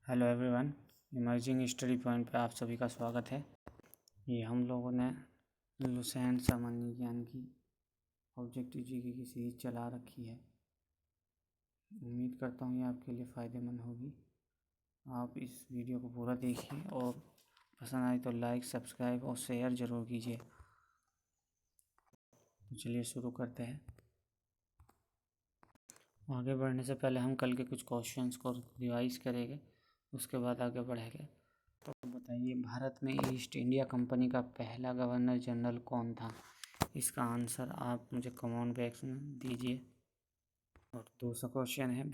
Hello everyone, emerging study point पे आप सभी का स्वागत है। ये हम लोगों ने लुसेंट सामान्य ज्ञान की ऑब्जेक्टिव जीके की सीरीज चला रखी है। उम्मीद करता हूँ ये आपके लिए फ़ायदेमंद होगी। आप इस वीडियो को पूरा देखिए और पसंद आए तो लाइक, सब्सक्राइब और शेयर ज़रूर कीजिए। तो चलिए शुरू करते हैं। आगे बढ़ने से पहले हम कल के कुछ क्वेश्चंस को रिवाइज करेंगे, उसके बाद आगे बढ़ेंगे। तो बताइए, भारत में ईस्ट इंडिया कंपनी का पहला गवर्नर जनरल कौन था? इसका आंसर आप मुझे कमेंट बॉक्स में दीजिए। और दूसरा क्वेश्चन है,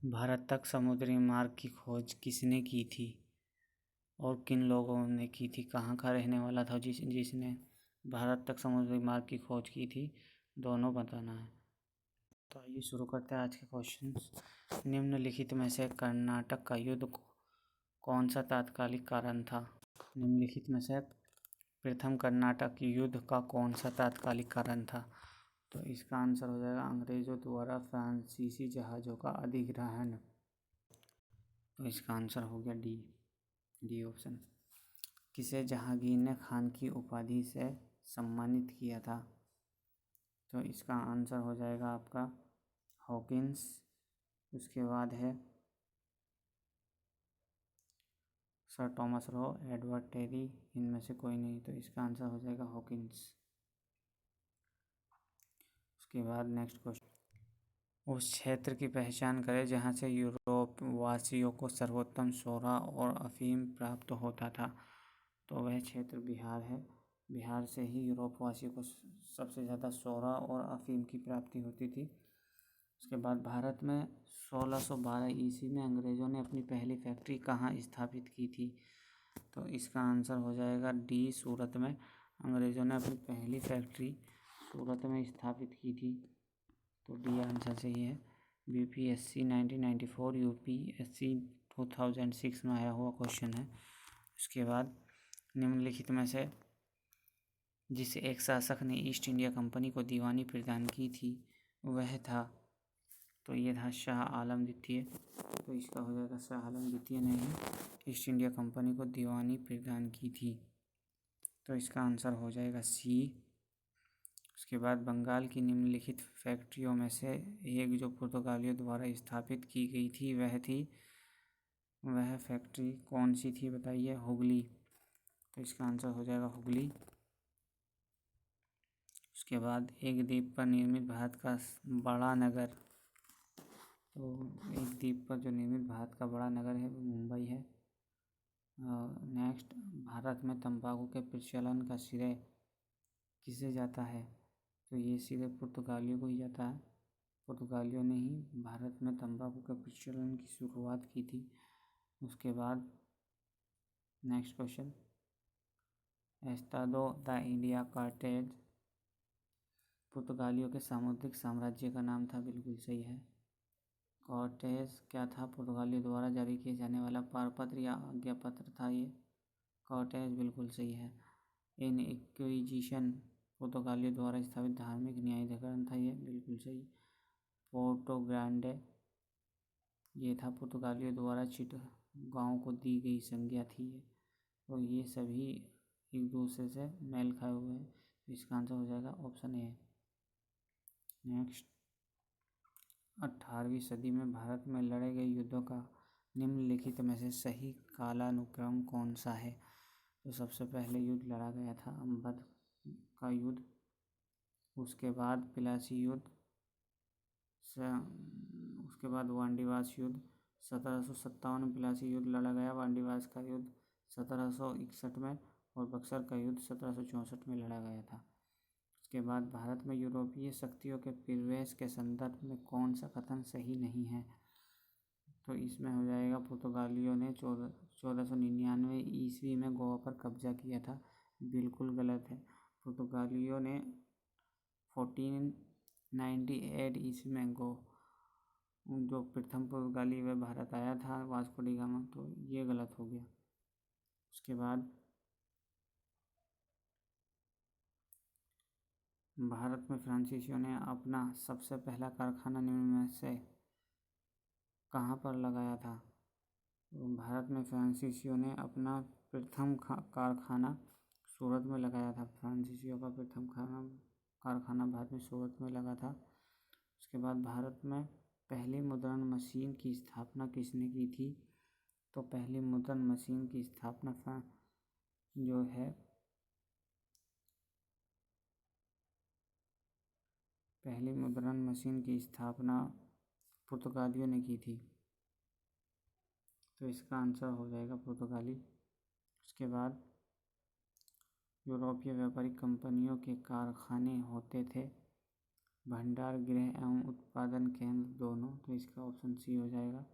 भारत तक समुद्री मार्ग की खोज किसने की थी और किन लोगों ने की थी? कहाँ का रहने वाला था जिसने भारत तक समुद्री मार्ग की खोज की थी? दोनों बताना है। तो आइए शुरू करते हैं आज के क्वेश्चंस। निम्नलिखित में से कर्नाटक का युद्ध कौन सा तात्कालिक कारण था? निम्नलिखित में से प्रथम कर्नाटक युद्ध का कौन सा तात्कालिक कारण था? तो इसका आंसर हो जाएगा अंग्रेजों द्वारा फ्रांसीसी जहाज़ों का अधिग्रहण। तो इसका आंसर हो गया डी ऑप्शन। किसे जहांगीर ने खान की उपाधि से सम्मानित किया था? तो इसका आंसर हो जाएगा आपका हॉकिंस। उसके बाद है sir Thomas Roe, Edward Terry, इनमें से कोई नहीं। तो इसका आंसर हो जाएगा हॉकिंस। उसके बाद नेक्स्ट क्वेश्चन, उस क्षेत्र की पहचान करें जहाँ से यूरोप वासियों को सर्वोत्तम सोरा और अफीम प्राप्त होता था। तो वह क्षेत्र बिहार है। बिहार से ही यूरोप वासियों को सबसे ज़्यादा सोरा और अफीम की प्राप्ति होती थी। उसके बाद भारत में 1612 ईस्वी में अंग्रेज़ों ने अपनी पहली फैक्ट्री कहाँ स्थापित की थी? तो इसका आंसर हो जाएगा डी, सूरत में। अंग्रेज़ों ने अपनी पहली फैक्ट्री सूरत में स्थापित की थी। तो डी आंसर सही है। बीपीएससी 1994, यूपीएससी 2006 में आया हुआ क्वेश्चन है। उसके बाद निम्नलिखित में से जिस एक शासक ने ईस्ट इंडिया कंपनी को दीवानी प्रदान की थी वह था? तो ये था शाह आलम द्वितीय। तो इसका हो जाएगा शाह आलम द्वितीय ने ही ईस्ट इंडिया कंपनी को दीवानी प्रदान की थी। तो इसका आंसर हो जाएगा सी। उसके बाद बंगाल की निम्नलिखित फैक्ट्रियों में से एक जो पुर्तगालियों द्वारा स्थापित की गई थी वह फैक्ट्री कौन सी थी? बताइए। हुगली। तो इसका आंसर हो जाएगा हुगली। उसके बाद एक द्वीप पर निर्मित भारत का बड़ा नगर, तो एक द्वीप पर जो निर्मित भारत का बड़ा नगर है वो मुंबई है। नेक्स्ट, भारत में तंबाकू के प्रचलन का श्रेय किसे जाता है? तो ये सीधे पुर्तगालियों को ही जाता है। पुर्तगालियों ने ही भारत में तंबाकू के प्रचलन की शुरुआत की थी। उसके बाद नेक्स्ट क्वेश्चन, एस्तादो द इंडिया कार्टेज पुर्तगालियों के सामुद्रिक साम्राज्य का नाम था। बिल्कुल सही है। कॉर्टेज क्या था? पुर्तगालियों द्वारा जारी किए जाने वाला पारपत्र या आज्ञा पत्र था ये। कॉर्टेज बिल्कुल सही है। इन इक्विजिशन पुर्तगालियों द्वारा स्थापित धार्मिक न्यायाधिकरण था ये। बिल्कुल सही। पोर्टो ग्रांडे ये था पुर्तगालियों द्वारा चिटगांव को दी गई संज्ञा थी ये। तो ये सभी एक दूसरे से मेल खाए हुए हैं। तो इसका आंसर हो जाएगा ऑप्शन ए। नेक्स्ट, 18वीं सदी में भारत में लड़े गए युद्धों का निम्नलिखित में से सही कालानुक्रम कौन सा है? तो सबसे पहले युद्ध लड़ा गया था अम्बद का युद्ध। उसके बाद प्लासी युद्ध, उसके बाद वांडीवास युद्ध। 1757 में प्लासी युद्ध लड़ा गया। वांडीवास का युद्ध 1761 में और बक्सर का युद्ध 1764 में लड़ा गया था। उसके बाद भारत में यूरोपीय शक्तियों के प्रवेश के संदर्भ में कौन सा कथन सही नहीं है? तो इसमें हो जाएगा पुर्तगालियों ने 1499 ईस्वी में गोवा पर कब्जा किया था। बिल्कुल गलत है। पुर्तगालियों ने 1498 ईस्वी में जो प्रथम पुर्तगाली वह भारत आया था, वास्को डी गामा। तो ये गलत हो गया। उसके बाद भारत में फ्रांसीसियों ने अपना सबसे पहला कारखाना निम्न में से किस राज्य में स्थापित किया? तो इसका आंसर हो जाएगा गुजरात में। उसके बाद भारत में फ्रांसीसियों ने अपना सबसे पहला कारखाना निम्न में से किस राज्य में स्थापित किया? तो इसका आंसर हो जाएगा गुजरात में। उसके बाद भारत में फ्रांसीसियों ने अपना सबसे पहला कारखाना निम्न में से कहाँ पर लगाया था? भारत में फ्रांसीसियों ने अपना प्रथम कारखाना सूरत में लगाया था। फ्रांसीसियों का प्रथम कारखाना भारत में सूरत में लगा था। उसके बाद भारत में पहली मुद्रण मशीन की स्थापना किसने की थी? तो पहली मुद्रण मशीन की स्थापना जो है पहली मुद्रण मशीन की स्थापना पुर्तगालियों ने की थी। तो इसका आंसर हो जाएगा पुर्तगाली। उसके बाद यूरोपीय व्यापारिक कंपनियों के कारखाने होते थे भंडार गृह एवं उत्पादन केंद्र दोनों। तो इसका ऑप्शन सी हो जाएगा।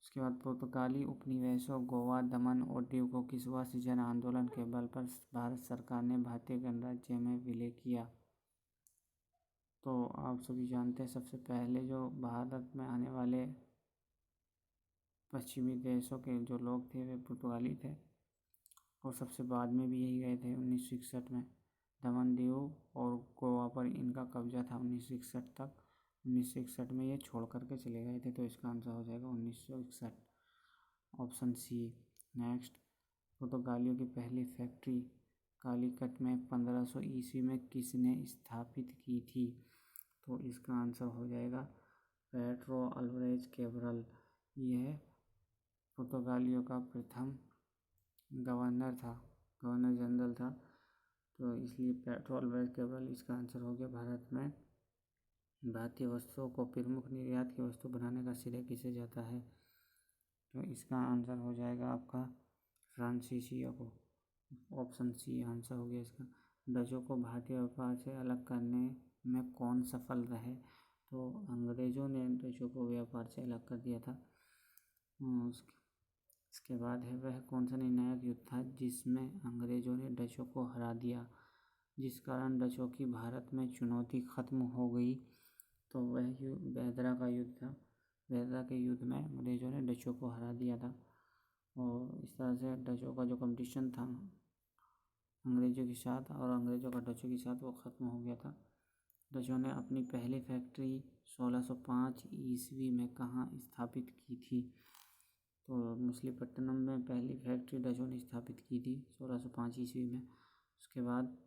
उसके बाद पुर्तगाली उपनिवेशों गोवा, दमन और दीव को किस वर्ष जन आंदोलन के बल पर भारत सरकार ने भारतीय गणराज्य में विलय किया? तो आप सभी जानते हैं सबसे पहले जो भारत में आने वाले पश्चिमी देशों के जो लोग थे वे पुर्तगाली थे और सबसे बाद में भी यही गए थे 1961 में। दमन, दीव और गोवा पर इनका कब्जा था 1961 तक। 1961 में ये छोड़ करके चले गए थे। तो इसका आंसर हो जाएगा 1961, ऑप्शन सी। नेक्स्ट, पुर्तगालियों की पहली फैक्ट्री कालीकट में 1500 ईस्वी में किसने स्थापित की थी? तो इसका आंसर हो जाएगा पेड्रो अल्वारेज कैब्रल। यह पुर्तगालियों का प्रथम गवर्नर जनरल था। तो इसलिए पेड्रो अल्वारेज कैब्रल इसका आंसर हो गया। भारत में भारतीय वस्तुओं को प्रमुख निर्यात की वस्तु बनाने का श्रेय किसे जाता है? तो इसका आंसर हो जाएगा आपका फ्रांसीसियों को, ऑप्शन सी आंसर हो गया इसका। डचों को भारतीय व्यापार से अलग करने में कौन सफल रहे? तो अंग्रेज़ों ने डचों को व्यापार से अलग कर दिया था। इसके बाद है वह कौन सा निर्णायक युद्ध था जिसमें अंग्रेज़ों ने डचों को हरा दिया, जिस कारण डचों की भारत में चुनौती खत्म हो गई? तो वह बेदरा का युद्ध था। बेदरा के युद्ध में अंग्रेज़ों ने डचों को हरा दिया था और इस तरह से डचों का जो कंपटीशन था अंग्रेज़ों के साथ और अंग्रेज़ों का डचों के साथ वो ख़त्म हो गया था। डचों ने अपनी पहली फैक्ट्री 1605 ईस्वी में कहाँ स्थापित की थी? तो मछलीपट्टनम में पहली फैक्ट्री डचों ने स्थापित की थी 1605 ईस्वी में। उसके बाद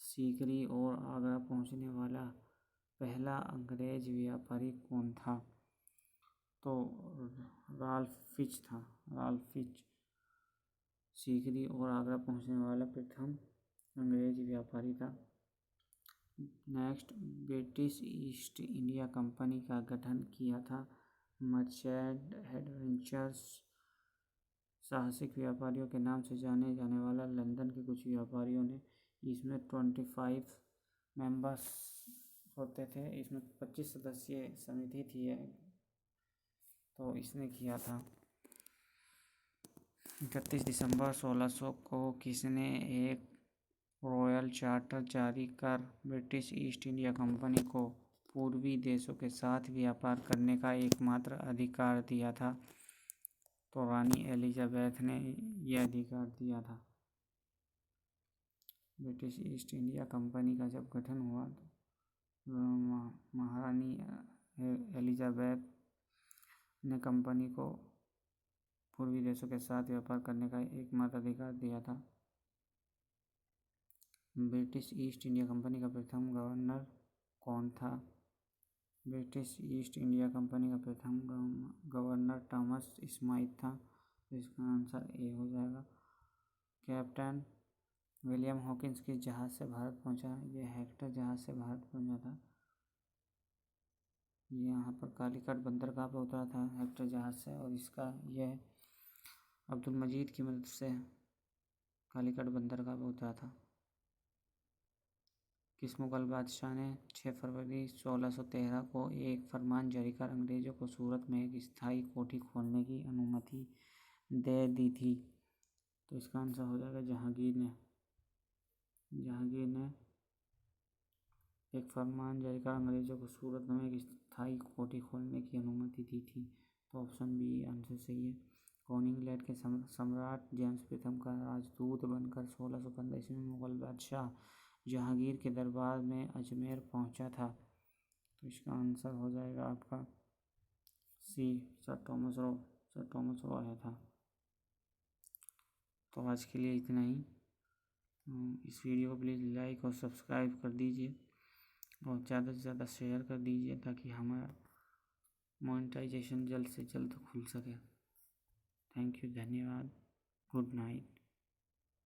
सीकरी और आगरा पहुंचने वाला पहला अंग्रेज व्यापारी कौन था? तो राल्फ फिच था। राल्फ फिच सीकरी और आगरा पहुंचने वाला प्रथम अंग्रेज व्यापारी था। Next, British east India company का गठन किया था मर्चेंट एडवेंचर्स। साहसिक व्यापारियों के नाम से जाने जाने वाला लंदन के कुछ व्यापारियों ने, इसमें 25 मेंबर्स होते थे, इसमें 25 सदस्यीय समिति थी तो इसने किया था। 31 दिसंबर 1600 को किसने एक रॉयल चार्टर जारी कर ब्रिटिश ईस्ट इंडिया कंपनी को पूर्वी देशों के साथ व्यापार करने का एकमात्र अधिकार दिया था? तो रानी एलिजाबेथ ने यह अधिकार दिया था। ब्रिटिश ईस्ट इंडिया कंपनी का जब गठन हुआ तो महारानी एलिजाबेथ ने कंपनी को पूर्वी देशों के साथ व्यापार करने का एकमात्र अधिकार दिया था। ब्रिटिश ईस्ट इंडिया कंपनी का प्रथम गवर्नर कौन था? ब्रिटिश ईस्ट इंडिया कंपनी का प्रथम गवर्नर थॉमस स्माइथ था। तो इसका आंसर ए हो जाएगा। कैप्टन विलियम हॉकिंस किस जहाज़ से भारत पहुंचा? ये हेक्टर जहाज़ से भारत पहुंचा था। ये यहाँ पर कालीकट बंदरगाह पर उतरा था हेक्टर जहाज़ से और इसका यह अब्दुल मजीद की मदद से कालीकट बंदरगाह पर उतरा था। किस मुगल बादशाह ने 6 फरवरी 1613 को एक फरमान जारी कर अंग्रेज़ों को सूरत में एक स्थायी कोठी खोलने की अनुमति दे दी थी? तो इसका आंसर हो जाएगा जहांगीर ने एक फरमान जारी कर अंग्रेज़ों को सूरत में एक स्थायी कोठी खोलने की अनुमति दी थी। तो ऑप्शन बी आंसर सही है। कौन इंग्लैंड के सम्राट जेम्स प्रथम का राजदूत बनकर 1615 ईस्वी में मुगल बादशाह जहांगीर के दरबार में अजमेर पहुंचा था? तो इसका आंसर हो जाएगा आपका सी सर थॉमस रो आया था। तो आज के लिए इतना ही। इस वीडियो को प्लीज़ लाइक और सब्सक्राइब कर दीजिए और ज़्यादा से ज़्यादा शेयर कर दीजिए ताकि हमारा मोनेटाइजेशन जल्द से जल्द खुल सके। थैंक यू, धन्यवाद, गुड नाइट।